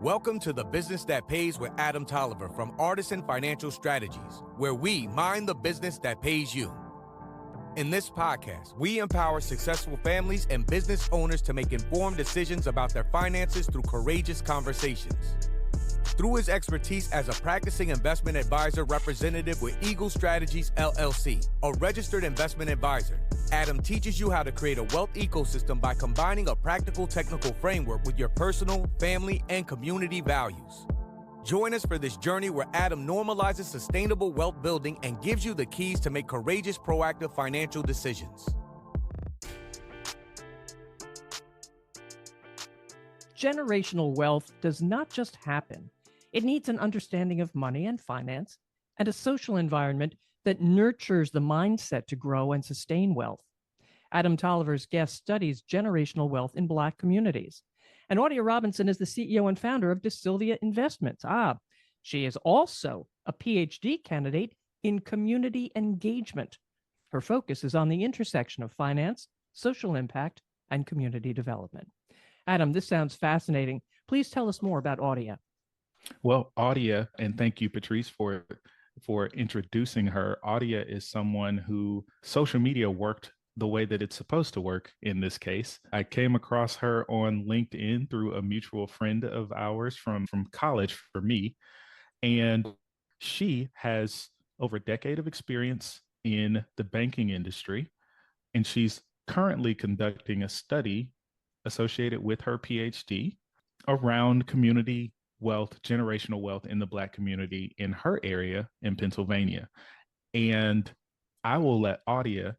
Welcome to The Business That Pays with Adam Tolliver from Artisan Financial Strategies, where we mind the business that pays you. In this podcast, we empower successful families and business owners to make informed decisions about their finances through courageous conversations. Through his expertise as a practicing investment advisor representative with Eagle Strategies, LLC, a registered investment advisor, Adam teaches you how to create a wealth ecosystem by combining a practical technical framework with your personal, family, and community values. Join us for this journey where Adam normalizes sustainable wealth building and gives you the keys to make courageous, proactive financial decisions. Generational wealth does not just happen. It needs an understanding of money and finance and a social environment that nurtures the mindset to grow and sustain wealth. Adam Tolliver's guest studies generational wealth in Black communities. And Audia Robinson is the CEO and founder of DeSilvia Investments. She is also a Ph.D. candidate in community engagement. Her focus is on the intersection of finance, social impact, and community development. Adam, this sounds fascinating. Please tell us more about Audia. Well, Audia, and thank you, Patrice, for introducing her. Audia is someone who social media worked the way that it's supposed to work in this case. I came across her on LinkedIn through a mutual friend of ours from college for me. And she has over a decade of experience in the banking industry. And she's currently conducting a study associated with her PhD around community wealth, generational wealth in the Black community in her area in Pennsylvania. And I will let Audia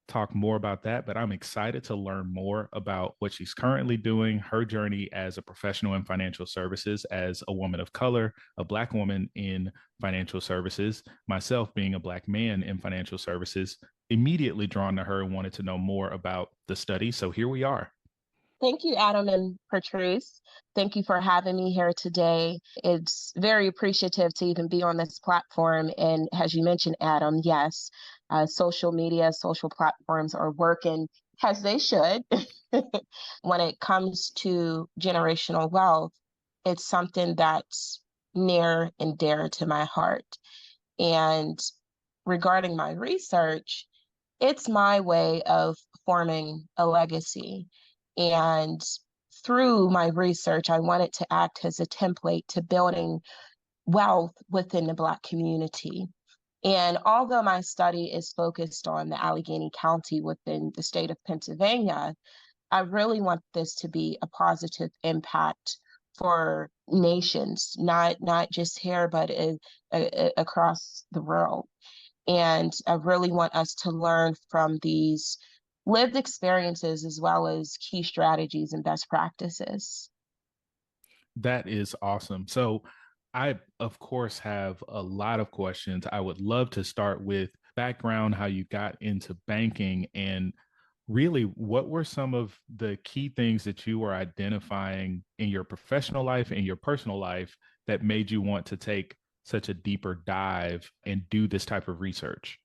talk more about that, but I'm excited to learn more about what she's currently doing, her journey as a professional in financial services, as a woman of color, a Black woman in financial services, myself being a Black man in financial services, immediately drawn to her and wanted to know more about the study. So here we are. Thank you, Adam and Patrice. Thank you for having me here today. It's very appreciative to even be on this platform. And as you mentioned, Adam, yes, social media, social platforms are working as they should. When it comes to generational wealth, it's something that's near and dear to my heart. And regarding my research, it's my way of forming a legacy. And through my research, I wanted to act as a template to building wealth within the Black community. And although my study is focused on the Allegheny County within the state of Pennsylvania, I really want this to be a positive impact for nations, not just here, but across the world. And I really want us to learn from these lived experiences as well as key strategies and best practices. That is awesome. So I, of course, have a lot of questions. I would love to start with background, how you got into banking, and really what were some of the key things that you were identifying in your professional life and your personal life that made you want to take such a deeper dive and do this type of research?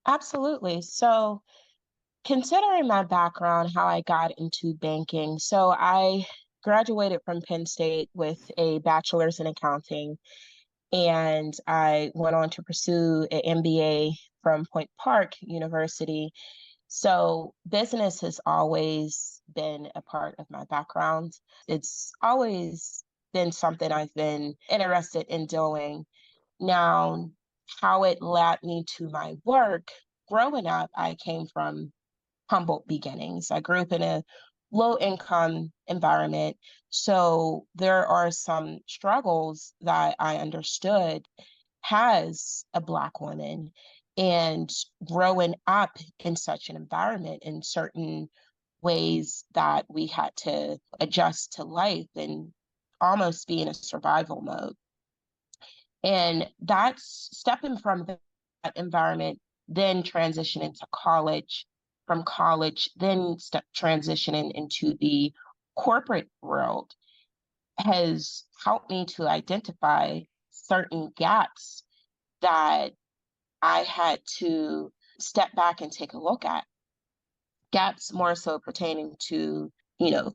Absolutely. So considering my background, how I got into banking, so I graduated from Penn State with a bachelor's in accounting, and I went on to pursue an MBA from Point Park University. So business has always been a part of my background. It's always been something I've been interested in doing. Now, how it led me to my work, growing up, I came from humble beginnings. I grew up in a low-income environment, so there are some struggles that I understood as a Black woman. And growing up in such an environment, in certain ways that we had to adjust to life and almost be in a survival mode. And that's stepping from that environment, then transitioning to college, from college, then transitioning into the corporate world has helped me to identify certain gaps that I had to step back and take a look at. Gaps more so pertaining to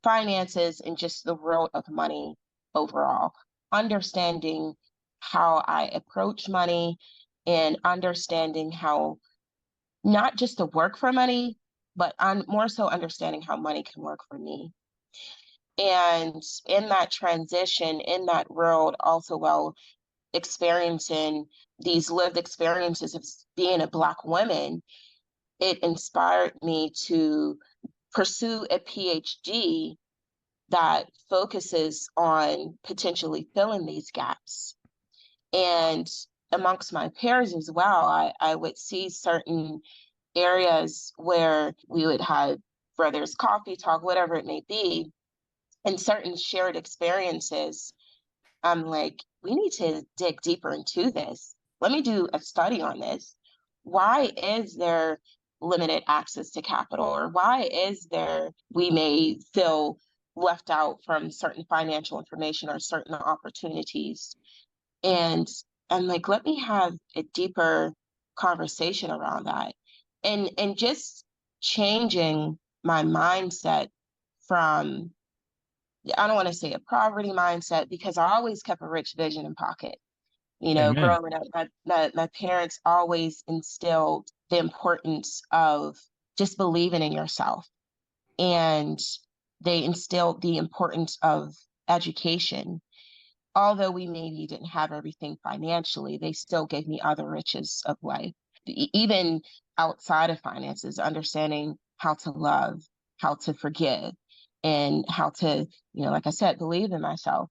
finances and just the world of money overall, understanding how I approach money and understanding how not just to work for money, but more so understanding how money can work for me. And in that transition, in that world, also while experiencing these lived experiences of being a Black woman, it inspired me to pursue a PhD that focuses on potentially filling these gaps. And amongst my peers as well, I would see certain areas where we would have, whether it's coffee talk, whatever it may be, and certain shared experiences. I'm like, we need to dig deeper into this. Let me do a study on this. Why is there limited access to capital? Or why is there, we may feel left out from certain financial information or certain opportunities? And I'm like, let me have a deeper conversation around that. And just changing my mindset from, I don't want to say a poverty mindset, because I always kept a rich vision in pocket. Amen. Growing up, my parents always instilled the importance of just believing in yourself. And they instilled the importance of education. Although we maybe didn't have everything financially, they still gave me other riches of life. Even outside of finances, understanding how to love, how to forgive, and how to, like I said, believe in myself,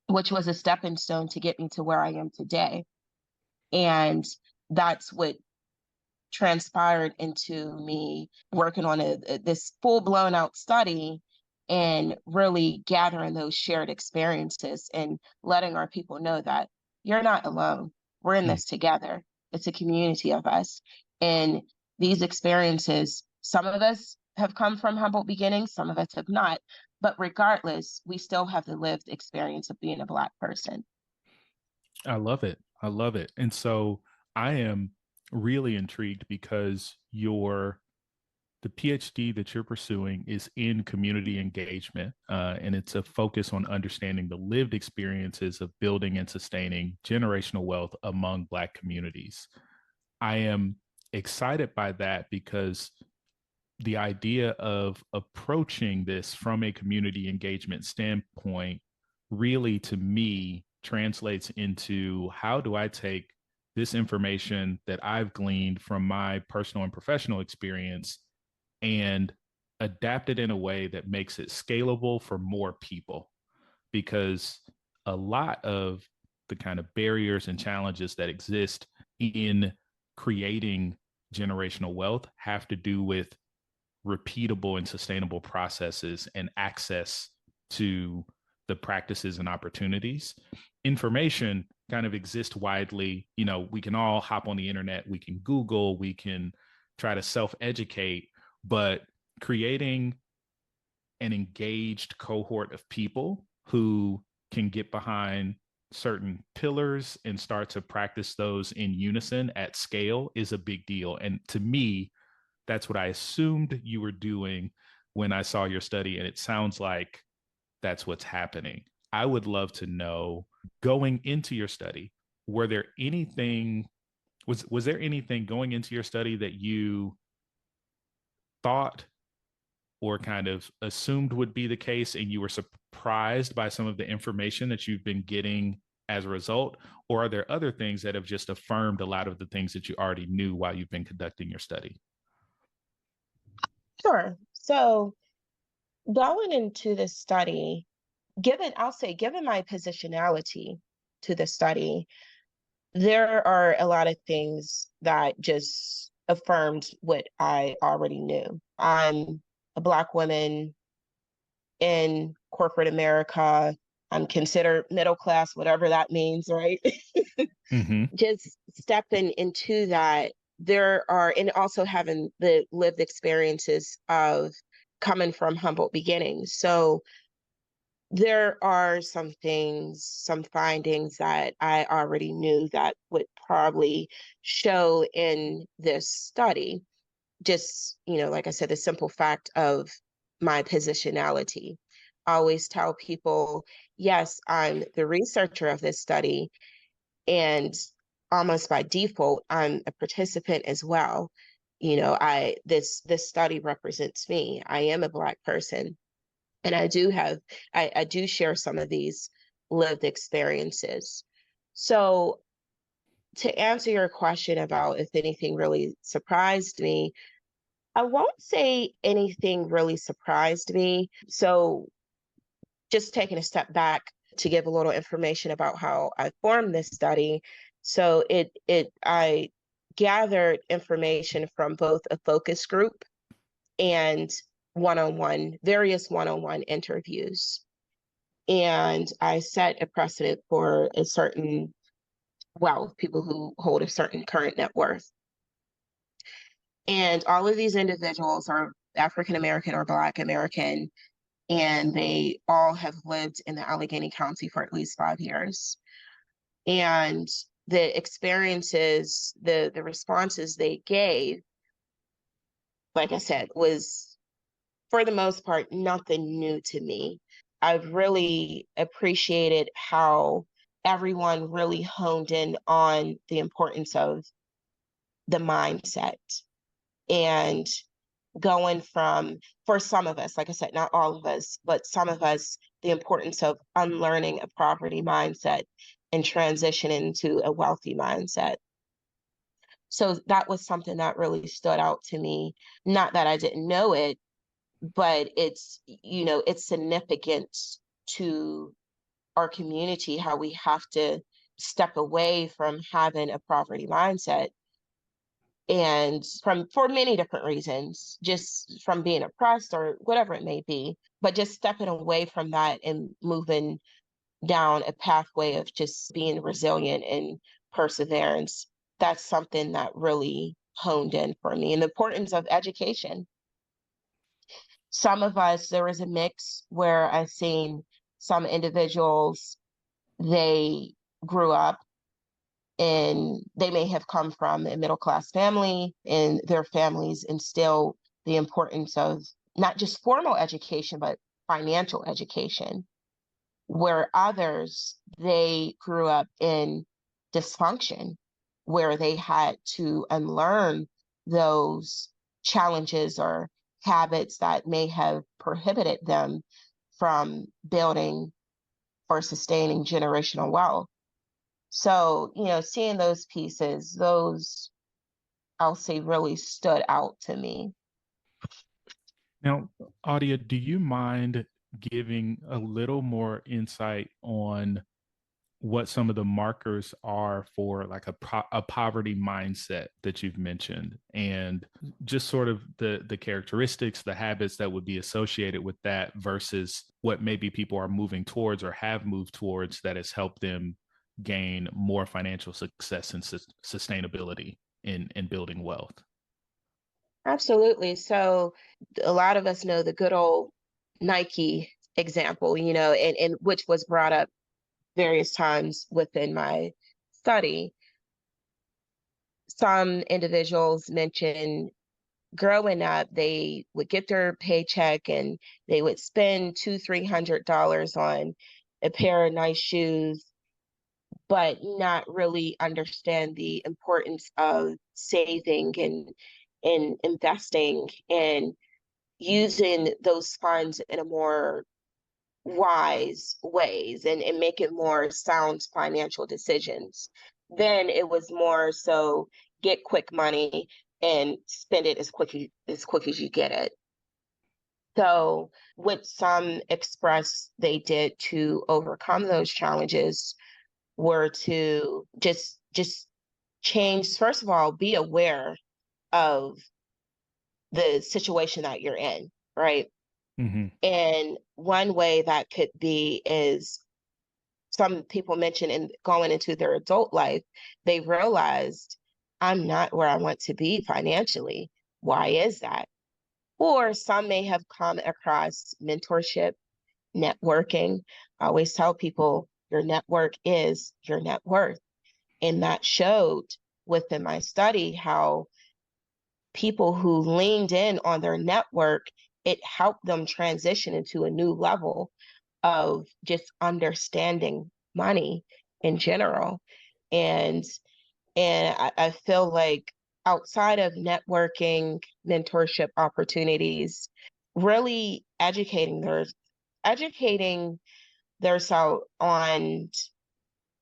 which was a stepping stone to get me to where I am today. And that's what transpired into me working on this full blown out study and really gathering those shared experiences and letting our people know that you're not alone. We're in Mm. this together. It's a community of us. And these experiences, some of us have come from humble beginnings, some of us have not. But regardless, we still have the lived experience of being a Black person. I love it. I love it. And so I am really intrigued because the PhD that you're pursuing is in community engagement, and it's a focus on understanding the lived experiences of building and sustaining generational wealth among Black communities. I am excited by that because the idea of approaching this from a community engagement standpoint really, to me, translates into how do I take this information that I've gleaned from my personal and professional experience and adapt it in a way that makes it scalable for more people. Because a lot of the kind of barriers and challenges that exist in creating generational wealth have to do with repeatable and sustainable processes and access to the practices and opportunities. Information kind of exists widely. We can all hop on the internet, we can Google, we can try to self-educate, but creating an engaged cohort of people who can get behind certain pillars and start to practice those in unison at scale is a big deal. And to me, that's what I assumed you were doing when I saw your study. And it sounds like that's what's happening. I would love to know, going into your study, was there anything going into your study that you thought or kind of assumed would be the case and you were surprised by some of the information that you've been getting as a result? Or are there other things that have just affirmed a lot of the things that you already knew while you've been conducting your study? Sure. So going into this study, given my positionality to the study, there are a lot of things that just affirmed what I already knew. I'm a Black woman in corporate America. I'm considered middle class, whatever that means, right? Mm-hmm. Just stepping into that, and also having the lived experiences of coming from humble beginnings. So there are some findings that I already knew that would probably show in this study. Just, like I said, the simple fact of my positionality. I always tell people, yes, I'm the researcher of this study, and almost by default, I'm a participant as well. This study represents me. I am a Black person, and I do share some of these lived experiences. So to answer your question about if anything really surprised me, I won't say anything really surprised me. So just taking a step back to give a little information about how I formed this study. So I gathered information from both a focus group and various one-on-one interviews. And I set a precedent for a certain wealth, people who hold a certain current net worth. And all of these individuals are African American or Black American, and they all have lived in the Allegheny County for at least 5 years. And the experiences, the responses they gave, like I said, was for the most part nothing new to me. I've really appreciated how everyone really honed in on the importance of the mindset and going from, for some of us, like I said, not all of us, but some of us, the importance of unlearning a poverty mindset and transitioning to a wealthy mindset. So that was something that really stood out to me. Not that I didn't know it, but it's significant to our community, how we have to step away from having a poverty mindset, and for many different reasons, just from being oppressed or whatever it may be, but just stepping away from that and moving down a pathway of just being resilient and perseverance. That's something that really honed in for me, and the importance of education. Some of us, there was a mix where I've seen some individuals, they grew up and they may have come from a middle class family, and their families instill the importance of not just formal education, but financial education. Where others, they grew up in dysfunction, where they had to unlearn those challenges or habits that may have prohibited them from building or sustaining generational wealth. So, seeing those pieces, those, I'll say, really stood out to me. Now, Audia, do you mind giving a little more insight on what some of the markers are for like a poverty mindset that you've mentioned, and just sort of the characteristics, the habits that would be associated with that versus what maybe people are moving towards or have moved towards that has helped them gain more financial success and sustainability in building wealth? Absolutely. So a lot of us know the good old Nike example, and which was brought up various times within my study. Some individuals mention growing up, they would get their paycheck and they would spend $200-300 on a pair of nice shoes, but not really understand the importance of saving and investing and using those funds in a more wise ways and making more sound financial decisions. Then it was more so get quick money and spend it as quick as you get it. So what some express they did to overcome those challenges were to just change. First of all, be aware of the situation that you're in, right? Mm-hmm. And one way that could be is, some people mention, in going into their adult life, they realized, I'm not where I want to be financially. Why is that? Or some may have come across mentorship, networking. I always tell people your network is your net worth. And that showed within my study how people who leaned in on their network it helped them transition into a new level of just understanding money in general. And I feel like outside of networking, mentorship opportunities, really educating themselves on,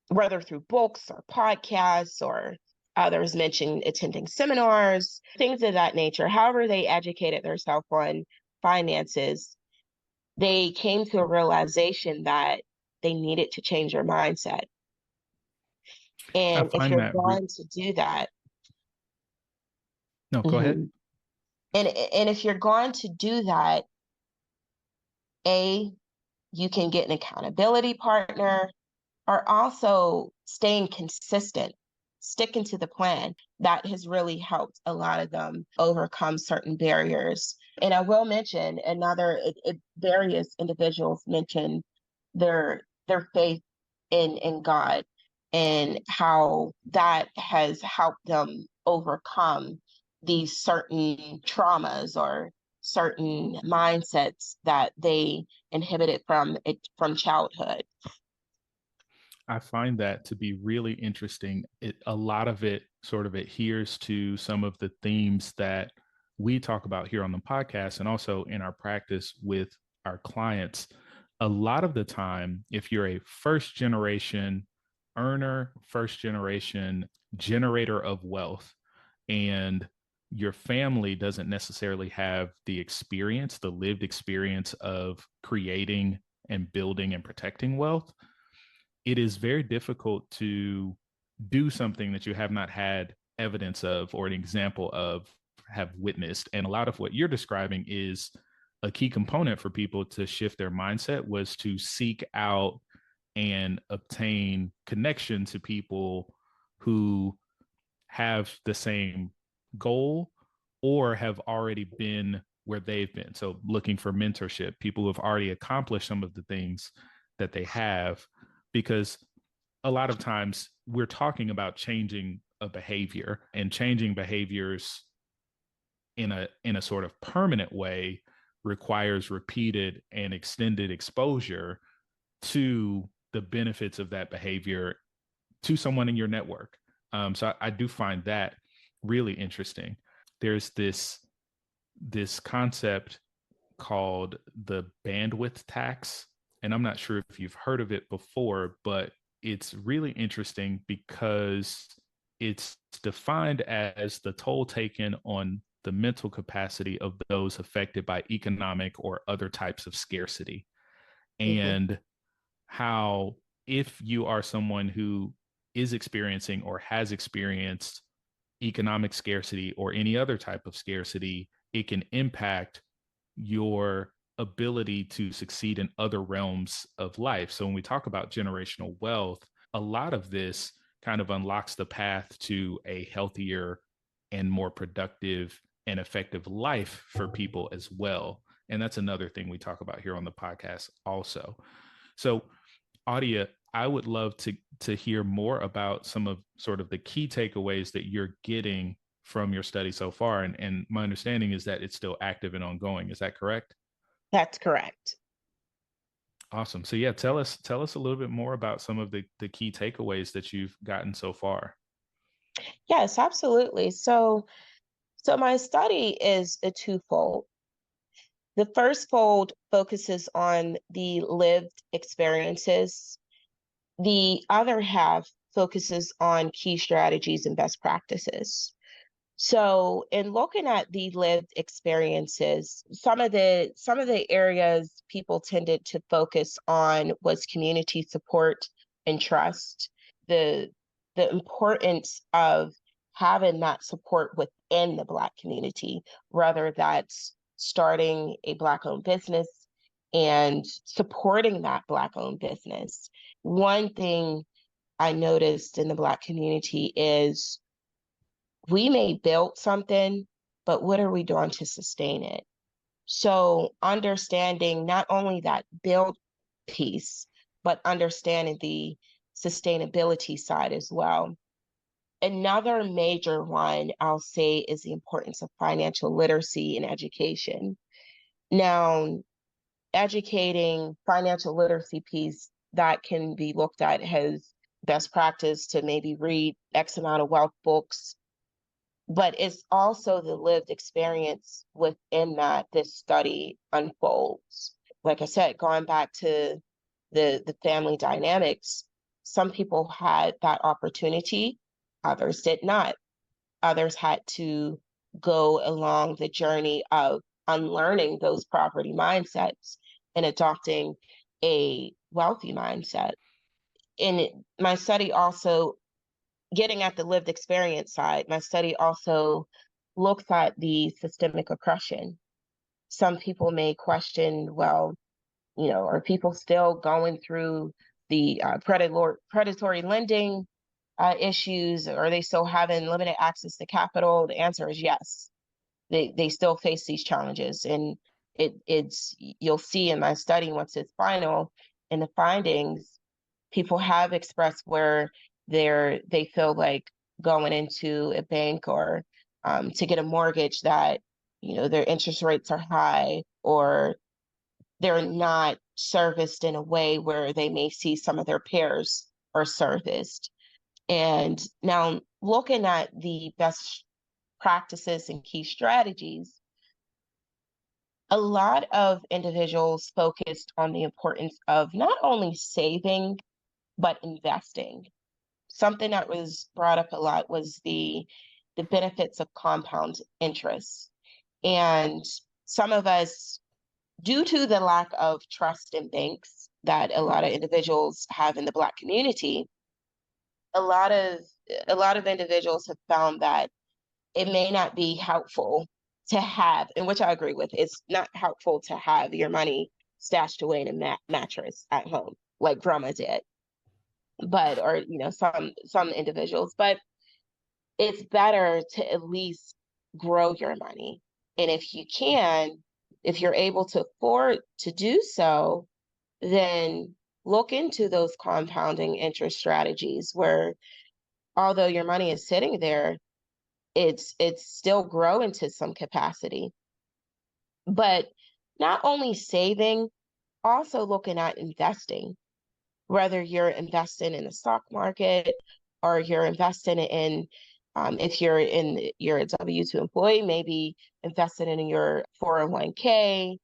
whether through books or podcasts, or others mentioned attending seminars, things of that nature. However they educated themselves on finances, they came to a realization that they needed to change their mindset. I And if find you're that going to do that, no, go ahead. mhm. And if you're going to do that, you can get an accountability partner, or also staying consistent, sticking to the plan. That has really helped a lot of them overcome certain barriers. And I will mention various individuals mentioned their faith in God, and how that has helped them overcome these certain traumas or certain mindsets that they inhibited from childhood. I find that to be really interesting. A lot of it sort of adheres to some of the themes that we talk about here on the podcast and also in our practice with our clients. A lot of the time, if you're a first generation earner, first generation generator of wealth, and your family doesn't necessarily have the experience, the lived experience of creating and building and protecting wealth, it is very difficult to do something that you have not had evidence of or an example of, have witnessed. And a lot of what you're describing is a key component for people to shift their mindset, was to seek out and obtain connection to people who have the same goal or have already been where they've been. So looking for mentorship, people who have already accomplished some of the things that they have, because a lot of times we're talking about changing a behavior, and changing behaviors in a sort of permanent way requires repeated and extended exposure to the benefits of that behavior to someone in your network. So I do find that really interesting. There's this concept called the bandwidth tax, and I'm not sure if you've heard of it before, but it's really interesting because it's defined as the toll taken on the mental capacity of those affected by economic or other types of scarcity. And how, if you are someone who is experiencing or has experienced economic scarcity or any other type of scarcity, it can impact your ability to succeed in other realms of life. So when we talk about generational wealth, a lot of this kind of unlocks the path to a healthier and more productive and effective life for people as well. And that's another thing we talk about here on the podcast also. So, Audia, I would love to hear more about some of sort of the key takeaways that you're getting from your study so far. And my understanding is that it's still active and ongoing. Is that correct? That's correct. Awesome. So yeah, tell us a little bit more about some of the key takeaways that you've gotten so far. Yes, absolutely. So my study is a twofold. The first fold focuses on the lived experiences. The other half focuses on key strategies and best practices. So in looking at the lived experiences, some of the areas people tended to focus on was community support and trust, the the importance of having that support within the Black community, whether that's starting a Black-owned business and supporting that Black-owned business. One thing I noticed in the Black community is we may build something, but what are we doing to sustain it? So understanding not only that build piece, but understanding the sustainability side as well. Another major one I'll say is the importance of financial literacy and education. Now, educating financial literacy piece that can be looked at as best practice to maybe read X amount of wealth books, but it's also the lived experience within that this study unfolds. Like I said, going back to the family dynamics, some people had that opportunity, others did not. Others had to go along the journey of unlearning those property mindsets and adopting a wealthy mindset. My study also, getting at the lived experience side, my study also looks at the systemic oppression. Some people may question, well, are people still going through the predatory lending issues? Are they still having limited access to capital? The answer is yes. They still face these challenges, and it's you'll see in my study once it's final in the findings, people have expressed where they feel like going into a bank or to get a mortgage that their interest rates are high, or they're not serviced in a way where they may see some of their peers are serviced. And now looking at the best practices and key strategies, a lot of individuals focused on the importance of not only saving, but investing. Something that was brought up a lot was the benefits of compound interest. And some of us, due to the lack of trust in banks that a lot of individuals have in the Black community, a lot of individuals have found that it may not be helpful to have, and which I agree with, it's not helpful to have your money stashed away in a mattress at home like grandma did, but or some individuals, but it's better to at least grow your money. And if you're able to afford to do so, then look into those compounding interest strategies where, although your money is sitting there, it's still growing to some capacity. But not only saving, also looking at investing, whether you're investing in the stock market or you're investing in, if you're a W-2 employee, maybe investing in your 401k,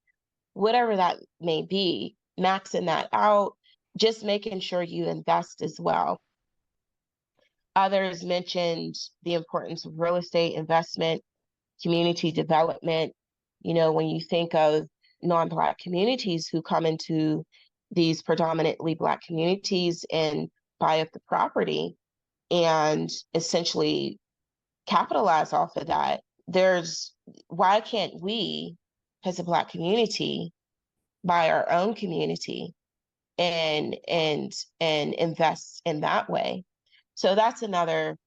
whatever that may be, maxing that out, just making sure you invest as well. Others mentioned the importance of real estate investment, community development. When you think of non-Black communities who come into these predominantly Black communities and buy up the property and essentially capitalize off of that, why can't we, as a Black community, buy our own community and invest in that way? So that's another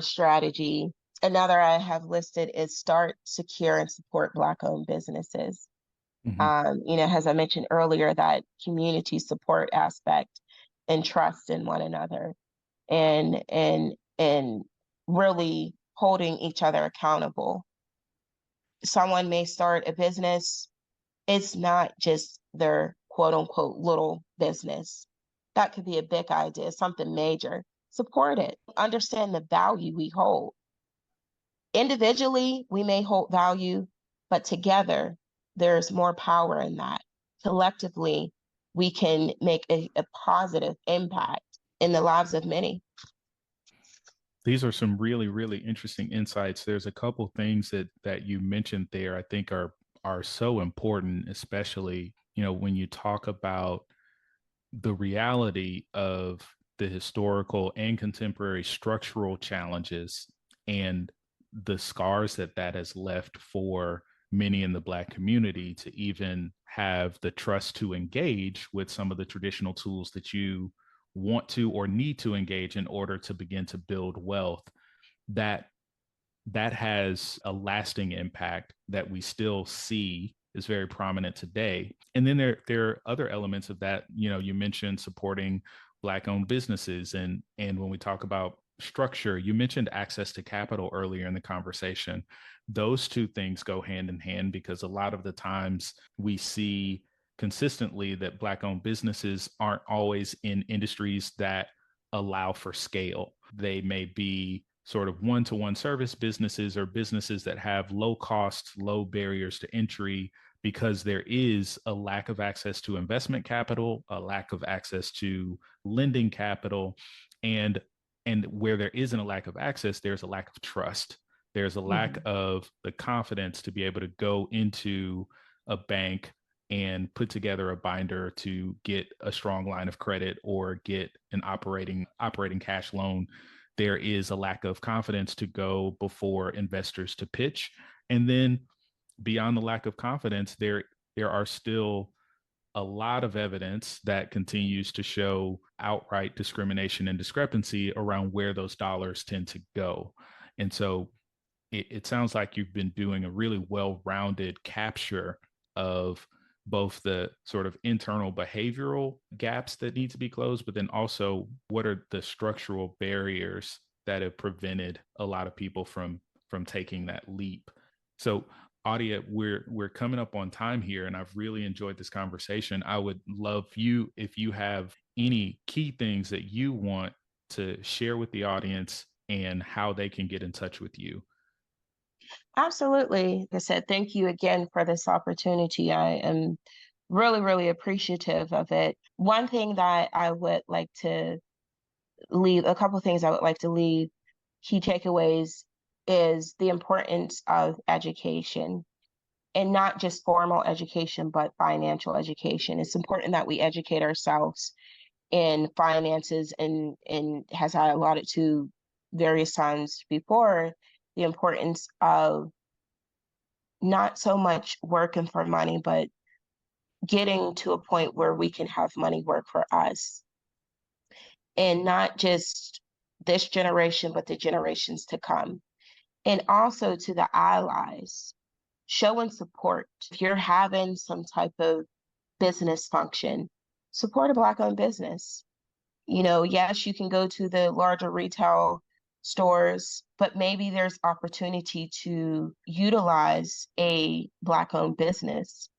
strategy. Another I have listed is start, secure, and support Black-owned businesses. As I mentioned earlier, that community support aspect and trust in one another, and really holding each other accountable. Someone may start a business. It's not just their quote unquote little business. That could be a big idea, something major. Support it. Understand the value we hold. Individually, we may hold value, but together, there's more power in that. Collectively, we can make a positive impact in the lives of many. These are some really, really interesting insights. There's a couple things that you mentioned there I think are so important, especially, when you talk about the reality of the historical and contemporary structural challenges and the scars that has left for many in the Black community to even have the trust to engage with some of the traditional tools that you want to or need to engage in order to begin to build wealth. That has a lasting impact that we still see is very prominent today. And then there are other elements of that. You mentioned supporting Black-owned businesses, and when we talk about structure, you mentioned access to capital earlier in the conversation. Those two things go hand in hand because a lot of the times we see consistently that Black-owned businesses aren't always in industries that allow for scale. They may be sort of one-to-one service businesses or businesses that have low costs, low barriers to entry, because there is a lack of access to investment capital, a lack of access to lending capital, and where there isn't a lack of access, there's a lack of trust. There's a lack of the confidence to be able to go into a bank and put together a binder to get a strong line of credit or get an operating cash loan. There is a lack of confidence to go before investors to pitch. And then beyond the lack of confidence, there are still a lot of evidence that continues to show outright discrimination and discrepancy around where those dollars tend to go. And so it sounds like you've been doing a really well-rounded capture of both the sort of internal behavioral gaps that need to be closed, but then also what are the structural barriers that have prevented a lot of people from taking that leap. So Audia, we're coming up on time here, and I've really enjoyed this conversation. I would love you if you have any key things that you want to share with the audience and how they can get in touch with you. Absolutely. Like I said, thank you again for this opportunity. I am really, really appreciative of it. One thing that I would like to leave, a couple of things I would like to leave, key takeaways, is the importance of education, and not just formal education, but financial education. It's important that we educate ourselves in finances, and has I alluded to various times before, the importance of not so much working for money, but getting to a point where we can have money work for us. And not just this generation, but the generations to come. And also to the allies, showing support. If you're having some type of business function, support a Black-owned business. Yes, you can go to the larger retail stores, but maybe there's opportunity to utilize a Black-owned business.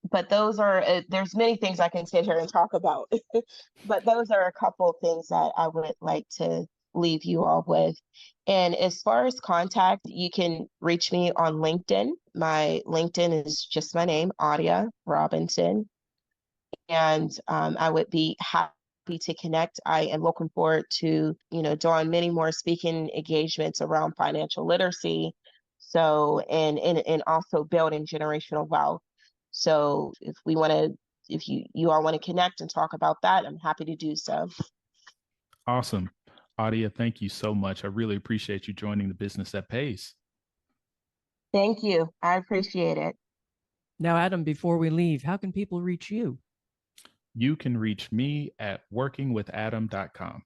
But those are, there's many things I can sit here and talk about, but those are a couple of things that I would like to leave you all with. And as far as contact, you can reach me on LinkedIn. My LinkedIn is just my name, Audia Robinson. And I would be happy to connect. I am looking forward to, doing many more speaking engagements around financial literacy. So, and also building generational wealth. So if you all want to connect and talk about that, I'm happy to do so. Awesome. Audia, thank you so much. I really appreciate you joining the Business That Pays. Thank you. I appreciate it. Now, Adam, before we leave, how can people reach you? You can reach me at workingwithadam.com.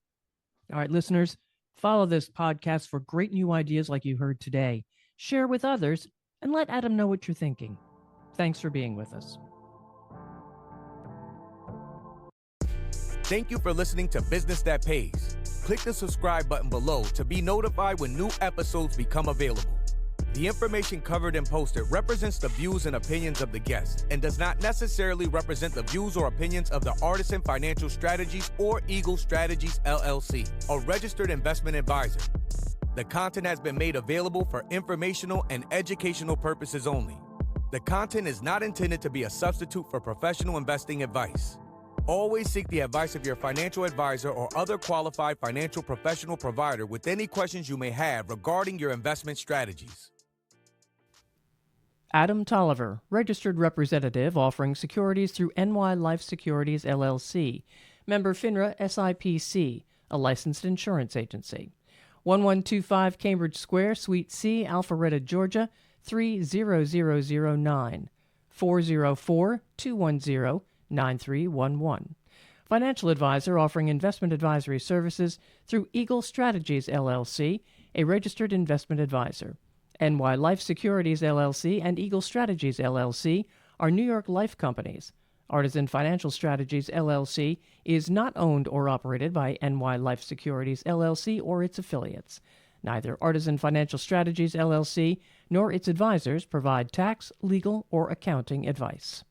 All right, listeners, follow this podcast for great new ideas like you heard today. Share with others and let Adam know what you're thinking. Thanks for being with us. Thank you for listening to Business That Pays. Click the subscribe button below to be notified when new episodes become available. The information covered and posted represents the views and opinions of the guest and does not necessarily represent the views or opinions of the Artisan Financial Strategies or Eagle Strategies, LLC, a registered investment advisor. The content has been made available for informational and educational purposes only. The content is not intended to be a substitute for professional investing advice. Always seek the advice of your financial advisor or other qualified financial professional provider with any questions you may have regarding your investment strategies. Adam Tolliver, registered representative offering securities through NY Life Securities, LLC, member FINRA SIPC, a licensed insurance agency. 1125 Cambridge Square, Suite C, Alpharetta, Georgia, 30009, 404-210-9311. Financial advisor offering investment advisory services through Eagle Strategies, LLC, a registered investment advisor. NY Life Securities, LLC, and Eagle Strategies, LLC are New York Life companies. Artisan Financial Strategies, LLC, is not owned or operated by NY Life Securities, LLC, or its affiliates. Neither Artisan Financial Strategies, LLC, nor its advisors provide tax, legal, or accounting advice.